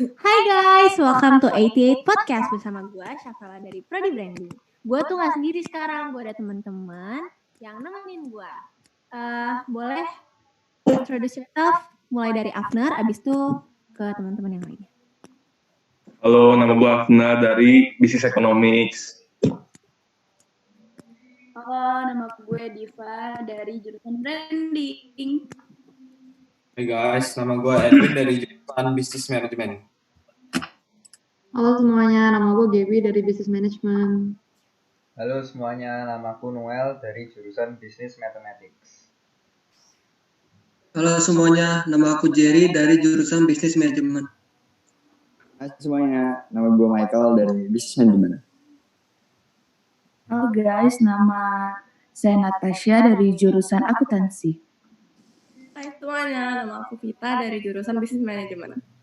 Hai guys, welcome to 88 Podcast bersama gue, Syafala dari Prodi Branding. Gue tuh gak sendiri sekarang, gue ada teman-teman yang nemenin gue. Boleh introduce yourself, mulai dari Afner, abis itu ke teman-teman yang lainnya. Halo, nama gue Afna dari Business Economics. Halo, nama gue Diva dari jurusan Branding. Hai guys, nama gue Edwin dari jurusan Business Management. Halo semuanya, nama gue Gaby dari Business Management. Halo semuanya, namaku Noel dari jurusan Business Mathematics. Halo semuanya, nama aku Jerry dari jurusan Business Management. Hai semuanya, nama gue Michael dari Business Management. Halo guys, nama saya Natasha dari jurusan akuntansi. Hai semuanya, nama aku Vita dari jurusan Business Management.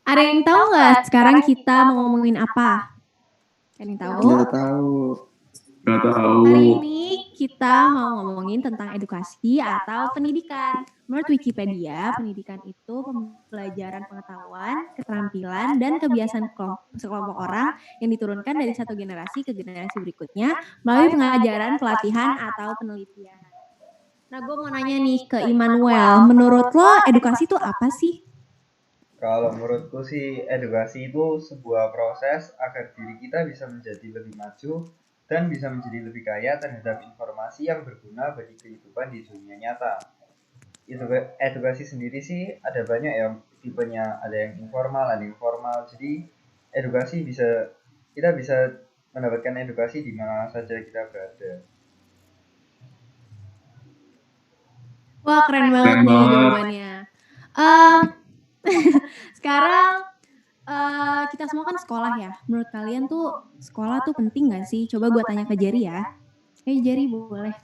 Ada yang tahu nggak sekarang kita mau ngomongin apa? Ada yang tahu? Nggak tahu. Gak tahu. Hari ini kita mau ngomongin tentang edukasi atau pendidikan. Menurut Wikipedia, pendidikan itu pembelajaran pengetahuan, keterampilan, dan kebiasaan sekelompok orang yang diturunkan dari satu generasi ke generasi berikutnya melalui pengajaran, pelatihan, atau penelitian. Nah, gue mau nanya nih ke Immanuel, menurut lo edukasi itu apa sih? Kalau menurutku sih, edukasi itu sebuah proses agar diri kita bisa menjadi lebih maju dan bisa menjadi lebih kaya terhadap informasi yang berguna bagi kehidupan di dunia nyata. Edukasi sendiri sih ada banyak ya tipenya, ada yang informal, ada yang formal. Jadi kita bisa mendapatkan edukasi di mana saja kita berada. Wah, keren banget nih jawabannya. Sekarang kita semua kan sekolah ya. Menurut kalian tuh sekolah tuh penting gak sih? Coba gue tanya ke Jerry ya. Jerry boleh.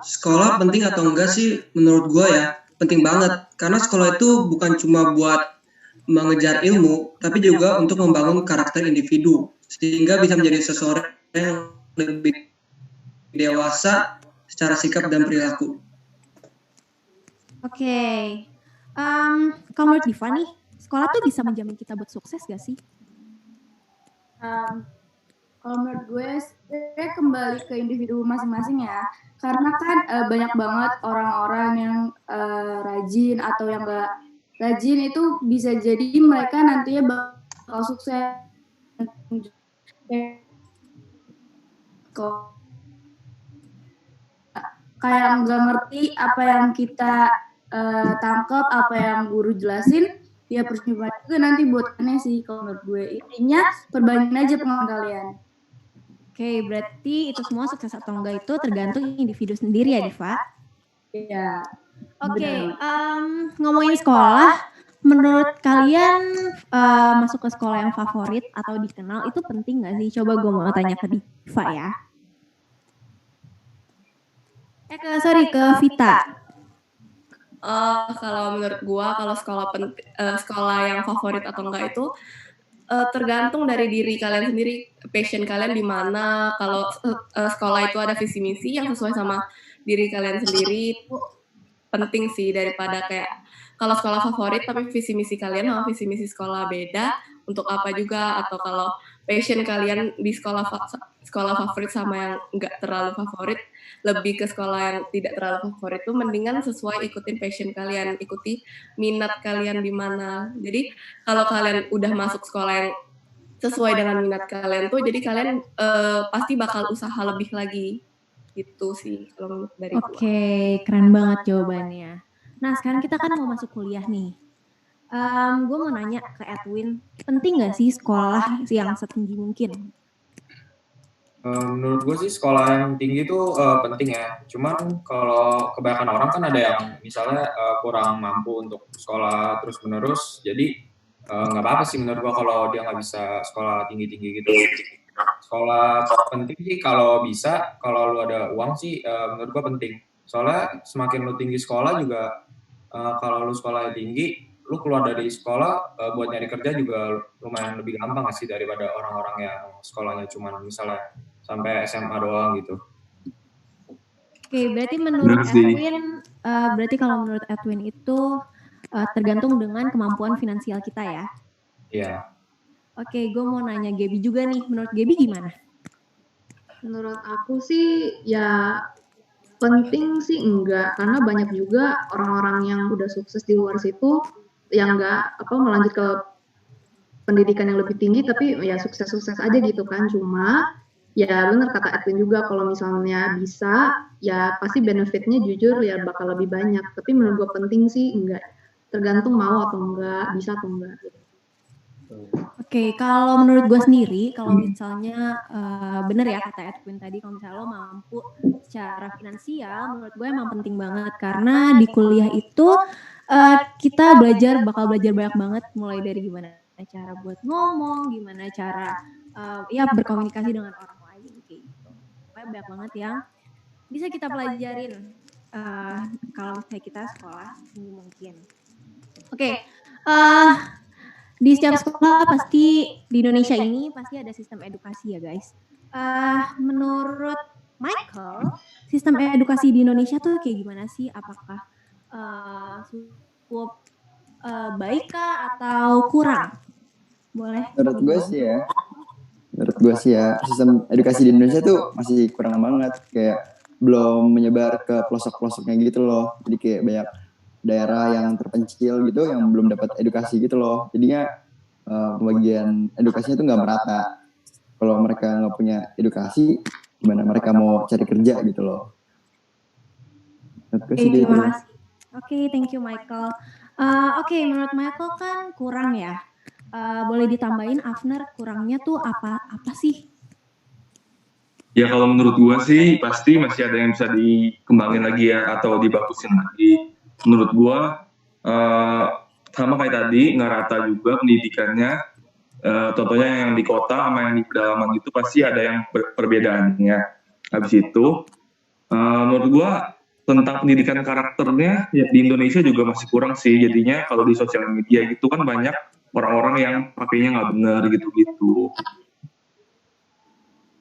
Sekolah penting atau enggak sih? Menurut gue ya, penting banget. Karena sekolah itu bukan cuma buat mengejar ilmu, tapi juga untuk membangun karakter individu. Sehingga bisa menjadi seseorang yang lebih dewasa secara sikap dan perilaku. Oke. Kalau menurut Diva nih, sekolah tuh bisa menjamin kita buat sukses gak sih? Kalau menurut gue, saya kembali ke individu masing-masing ya. Karena kan banyak banget orang-orang yang rajin atau yang gak rajin itu bisa jadi mereka nantinya bakal sukses. Kayak nggak ngerti apa yang kita tangkap, apa yang guru jelasin, ya percuma juga nanti buatnya sih kalau menurut gue. Intinya perbanyakin aja pengalaman kalian. Oke, berarti itu semua sukses atau enggak itu tergantung individu sendiri ya, Diva? Iya. Oke, ngomongin sekolah, menurut kalian masuk ke sekolah yang favorit atau dikenal itu penting nggak sih? Coba gue mau tanya ke Diva ya. Ke Vita. Kalau menurut gua, kalau sekolah yang favorit atau enggak itu tergantung dari diri kalian sendiri, passion kalian di mana. Kalau sekolah itu ada visi misi yang sesuai sama diri kalian sendiri itu penting sih, daripada kayak kalau sekolah favorit tapi visi misi kalian sama visi misi sekolah beda untuk apa juga, atau kalau passion kalian di sekolah favorit sama yang enggak terlalu favorit, lebih ke sekolah yang tidak terlalu favorit tuh mendingan sesuai ikutin passion kalian, ikuti minat kalian di mana. Jadi kalau kalian udah masuk sekolah yang sesuai dengan minat kalian tuh, jadi kalian pasti bakal usaha lebih lagi. Gitu sih kalau dari gua. Oke, keren banget jawabannya. Nah, sekarang kita kan mau masuk kuliah nih. Gue mau nanya ke Edwin, penting gak sih sekolah yang setinggi mungkin? Menurut gue sih sekolah yang tinggi itu penting ya. Cuman kalau kebanyakan orang kan ada yang misalnya kurang mampu untuk sekolah terus menerus, jadi nggak apa-apa sih menurut gue kalau dia nggak bisa sekolah tinggi-tinggi gitu. Sekolah penting sih kalau bisa, kalau lu ada uang sih menurut gue penting. Soalnya semakin lu tinggi sekolah juga, kalau lu sekolahnya tinggi, lu keluar dari sekolah buat nyari kerja juga lumayan lebih gampang nggak sih daripada orang-orang yang sekolahnya cuma misalnya sampai SMA doang gitu. Oke, berarti menurut Edwin, kalau menurut Edwin itu tergantung dengan kemampuan finansial kita ya. Iya. Oke, gue mau nanya Gaby juga nih. Menurut Gaby gimana? Menurut aku sih ya penting sih enggak, karena banyak juga orang-orang yang udah sukses di luar situ yang enggak melanjut ke pendidikan yang lebih tinggi tapi ya sukses-sukses aja gitu kan. Cuma ya benar kata Edwin juga, kalau misalnya bisa ya pasti benefitnya jujur ya bakal lebih banyak. Tapi menurut gue penting sih enggak, tergantung mau atau enggak, bisa atau enggak gitu. Oke, kalau menurut gue sendiri, kalau misalnya bener ya kata Edwin tadi, kalau misalnya lo mampu secara finansial, menurut gue emang penting banget karena di kuliah itu kita bakal belajar banyak banget, mulai dari gimana cara buat ngomong, gimana cara ya berkomunikasi dengan orang lain kayak gitu. Pokoknya banyak banget yang bisa kita pelajarin kalau misalnya kita sekolah tinggi mungkin. Oke, di setiap sekolah pasti di Indonesia ini pasti ada sistem edukasi ya guys. Menurut Michael, sistem edukasi di Indonesia tuh kayak gimana sih? Apakah cukup baik kah atau kurang? Boleh? Menurut gue sih ya, sistem edukasi di Indonesia tuh masih kurang banget, kayak belum menyebar ke pelosok-pelosoknya gitu loh. Jadi kayak banyak daerah yang terpencil gitu yang belum dapat edukasi gitu loh. Jadinya pembagian edukasinya tuh nggak merata. Kalau mereka nggak punya edukasi, gimana mereka mau cari kerja gitu loh. Terima kasih. Oke, thank you Michael. Oke, menurut Michael kan kurang ya. Boleh ditambahin Afner, kurangnya tuh apa sih? Ya kalau menurut gua sih pasti masih ada yang bisa dikembangin lagi ya atau dibagusin lagi. Menurut gua sama kayak tadi nggak rata juga pendidikannya. Contohnya yang di kota sama yang di pedalaman itu pasti ada yang perbedaannya. Habis itu menurut gua tentang pendidikan karakternya ya, di Indonesia juga masih kurang sih. Jadinya kalau di sosial media gitu kan banyak orang-orang yang pakainya nggak benar gitu-gitu.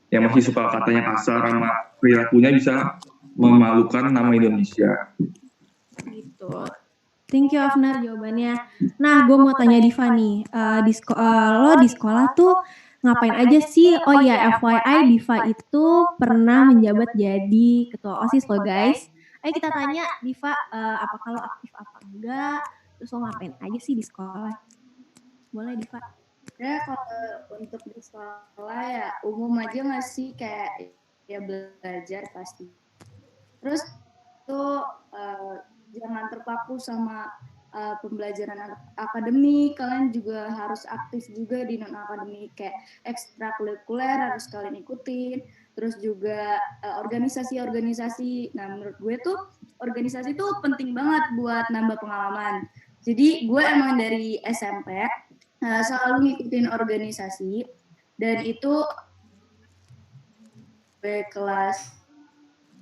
Yang masih suka katanya kasar sama perilakunya bisa memalukan nama Indonesia. Gitu. Thank you Afner jawabannya. Nah, gue mau tanya Diva nih. Lo di sekolah tuh ngapain aja sih? Oh iya, FYI Diva itu pernah menjabat jadi ketua OSIS lo guys. Ayo kita tanya Diva, apakah lo aktif apa enggak? Terus lo ngapain aja sih di sekolah? Boleh Diva. Ya kalau untuk di sekolah ya umum aja nggak sih, kayak ya belajar pasti. Terus tuh jangan terpaku sama pembelajaran akademik, kalian juga harus aktif juga di non akademik, kayak ekstrakurikuler harus kalian ikutin. Terus juga organisasi-organisasi. Nah menurut gue tuh organisasi tuh penting banget buat nambah pengalaman. Jadi gue emang dari SMP selalu ngikutin organisasi, dan itu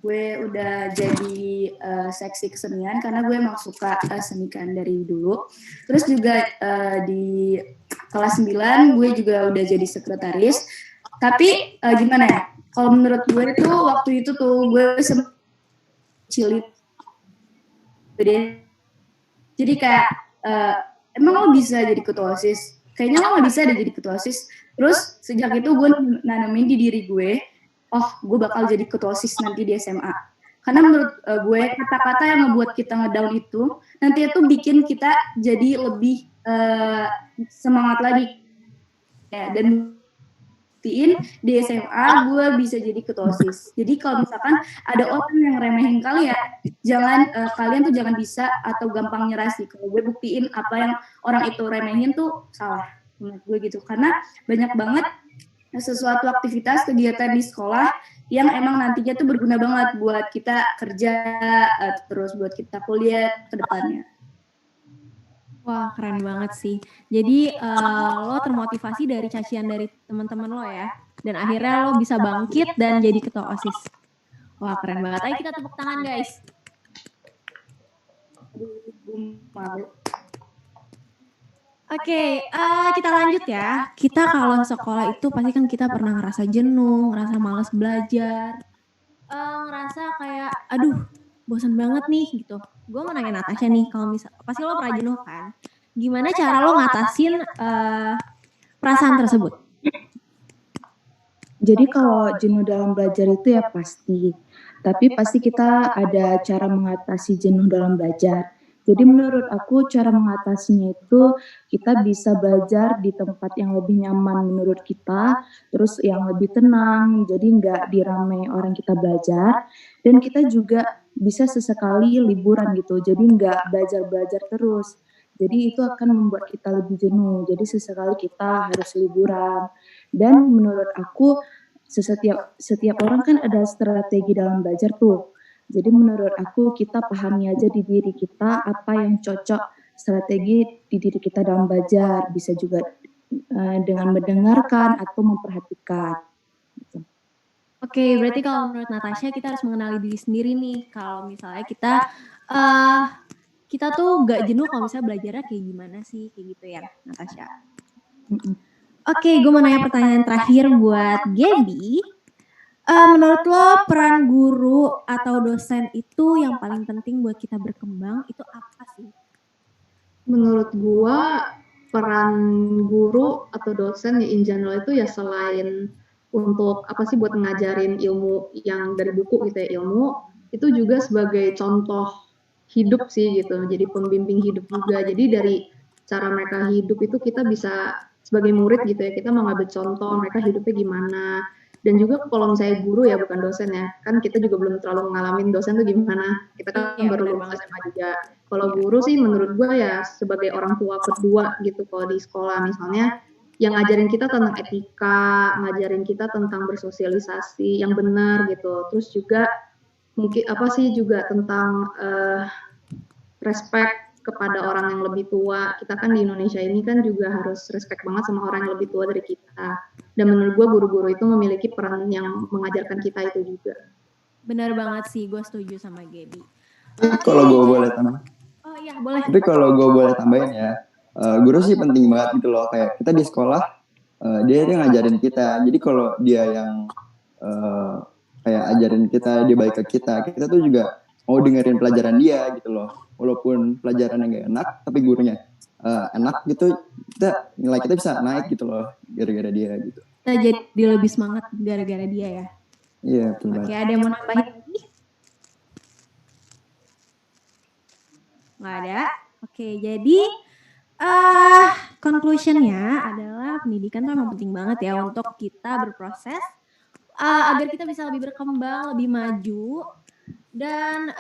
gue udah jadi seksi kesenian karena gue emang suka seni kan dari dulu. Terus juga di kelas 9 gue juga udah jadi sekretaris. Tapi gimana ya, kalau menurut gue tuh waktu itu tuh gue sempat cilik. Jadi kayak emang lo bisa jadi ketua OSIS? Kayaknya lo gak bisa deh jadi ketua OSIS. Terus sejak itu gue nanamin di diri gue, oh gue bakal jadi ketua OSIS nanti di SMA. Karena menurut gue kata-kata yang ngebuat kita ngedown itu, nanti itu bikin kita jadi lebih semangat lagi. Ya, dan buktiin di SMA gue bisa jadi ketua OSIS. Jadi kalau misalkan ada orang yang remehin kalian, kalian tuh jangan bisa atau gampang nyerah sih. Kalau gue buktiin apa yang orang itu remehin tuh salah menurut gue gitu. Karena banyak banget sesuatu aktivitas kegiatan di sekolah yang emang nantinya tuh berguna banget buat kita kerja, terus buat kita kuliah ke depannya. Wah, keren banget sih. Jadi lo termotivasi dari cacian dari teman-teman lo ya. Dan akhirnya lo bisa bangkit dan jadi ketua OSIS. Wah, keren banget. Ayo kita tepuk tangan, guys. Oke, kita lanjut ya. Kita kalau sekolah itu pasti kan kita pernah ngerasa jenuh, ngerasa malas belajar. Ngerasa kayak, aduh, bosan banget nih gitu. Gue mau nanya Natasha nih, kalau misal pasti lo pernah jenuh kan? Gimana cara lo ngatasin perasaan tersebut? Jadi kalau jenuh dalam belajar itu ya pasti, tapi pasti kita ada cara mengatasi jenuh dalam belajar. Jadi menurut aku cara mengatasinya itu kita bisa belajar di tempat yang lebih nyaman menurut kita, terus yang lebih tenang, jadi nggak diramai orang kita belajar, dan kita juga bisa sesekali liburan gitu, jadi nggak belajar-belajar terus. Jadi itu akan membuat kita lebih jenuh, jadi sesekali kita harus liburan. Dan menurut aku setiap orang kan ada strategi dalam belajar tuh. Jadi menurut aku kita pahami aja di diri kita apa yang cocok strategi di diri kita dalam belajar. Bisa juga dengan mendengarkan atau memperhatikan. Gitu. Oke, berarti kalau menurut Natasha kita harus mengenali diri sendiri nih. Kalau misalnya kita tuh gak jenuh kalau misalnya belajarnya kayak gimana sih, kayak gitu ya, Natasha. Oke, gue mau nanya pertanyaan terakhir buat Gaby. Menurut lo peran guru atau dosen itu yang paling penting buat kita berkembang itu apa sih? Menurut gua peran guru atau dosen ya in general itu ya selain untuk apa sih buat ngajarin ilmu yang dari buku gitu ya, ilmu itu juga sebagai contoh hidup sih gitu, jadi pembimbing hidup juga. Jadi dari cara mereka hidup itu kita bisa sebagai murid gitu ya, kita mengambil contoh mereka hidupnya gimana. Dan juga kalau misalnya guru ya bukan dosen ya, kan kita juga belum terlalu ngalamin dosen tuh gimana, kita kan baru lulus SMA juga. Kalau guru sih menurut gue ya sebagai orang tua kedua gitu kalau di sekolah misalnya, yang ngajarin kita tentang etika, ngajarin kita tentang bersosialisasi yang benar gitu. Terus juga mungkin apa sih juga tentang respect kepada orang yang lebih tua. Kita kan di Indonesia ini kan juga harus respect banget sama orang yang lebih tua dari kita. Dan menurut gue guru-guru itu memiliki peran yang mengajarkan kita itu juga. Benar banget sih, gue setuju sama Gaby. Kalau gue boleh tambah. Oh iya, boleh. Tapi kalau gue boleh tambahin ya, guru sih penting banget gitu loh. Kayak kita di sekolah, dia ngajarin kita. Jadi kalau dia yang kayak ajarin kita, dia baik ke kita tuh juga mau dengerin pelajaran dia gitu loh. Walaupun pelajarannya gak enak, tapi gurunya enak gitu, nilai kita bisa naik gitu loh, gara-gara dia gitu. Kita jadi lebih semangat gara-gara dia ya. Iya, betul banget. Oke, ada yang mau nambahin lagi? Nggak ada? Oke, jadi conclusionnya adalah pendidikan tuh emang penting banget ya untuk kita berproses agar kita bisa lebih berkembang, lebih maju, dan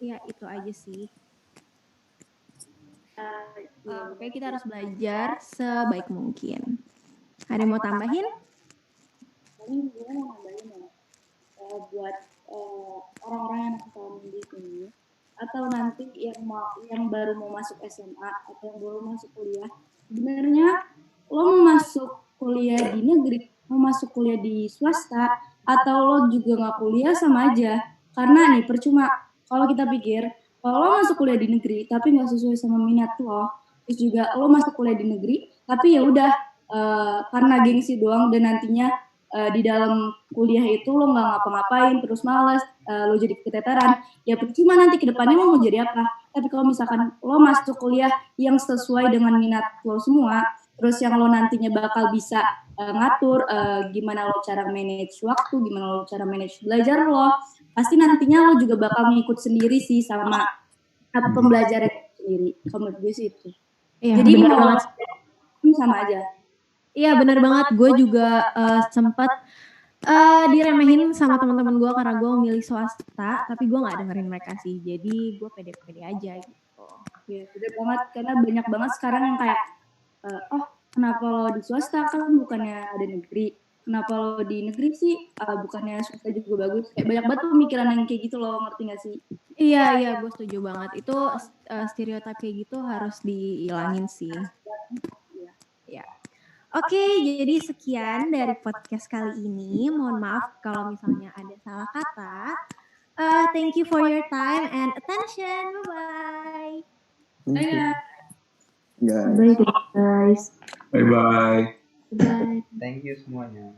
ya itu aja sih. Pokoknya kita harus belajar sebaik mungkin. Ada yang mau tambahin? Paling gue mau nambahin ya, buat orang-orang yang nonton di sini atau nanti yang baru mau masuk SMA atau yang baru masuk kuliah, sebenarnya lo mau masuk kuliah di negeri, mau masuk kuliah di swasta, atau lo juga nggak kuliah sama aja. Karena nih percuma kalau kita pikir kalau lo masuk kuliah di negeri tapi nggak sesuai sama minat lo, terus juga lo masuk kuliah di negeri tapi ya udah karena gengsi doang dan nantinya di dalam kuliah itu lo nggak ngapa-ngapain terus malas, lo jadi keteteran, ya percuma nanti kedepannya lo mau jadi apa. Tapi kalau misalkan lo masuk kuliah yang sesuai dengan minat lo semua, terus yang lo nantinya bakal bisa ngatur gimana lo cara manage waktu, gimana lo cara manage belajar lo, pasti nantinya lo juga bakal ngikut sendiri sih sama pembelajaran sendiri. Kalau menurut gue sih itu. Iya, Jadi benar mau banget. sama aja. Iya benar banget, gue juga sempat diremehin sama teman-teman gue karena gue memilih swasta, tapi gue nggak dengerin mereka sih, jadi gue pede-pede aja gitu. Ya, bener banget, karena banyak banget sekarang yang kayak, oh kenapa lo di swasta kan bukannya ada negeri, kenapa lo di negeri sih bukannya swasta juga bagus, kayak banyak banget pemikiran yang kayak gitu lo, ngerti gak sih? Iya, gue setuju banget, itu stereotip kayak gitu harus dihilangin sih. Ya. Oke, jadi sekian dari podcast kali ini. Mohon maaf kalau misalnya ada salah kata. Thank you for your time and attention. Bye-bye. Guys. Bye guys. Bye-bye. Bye. Thank you semuanya.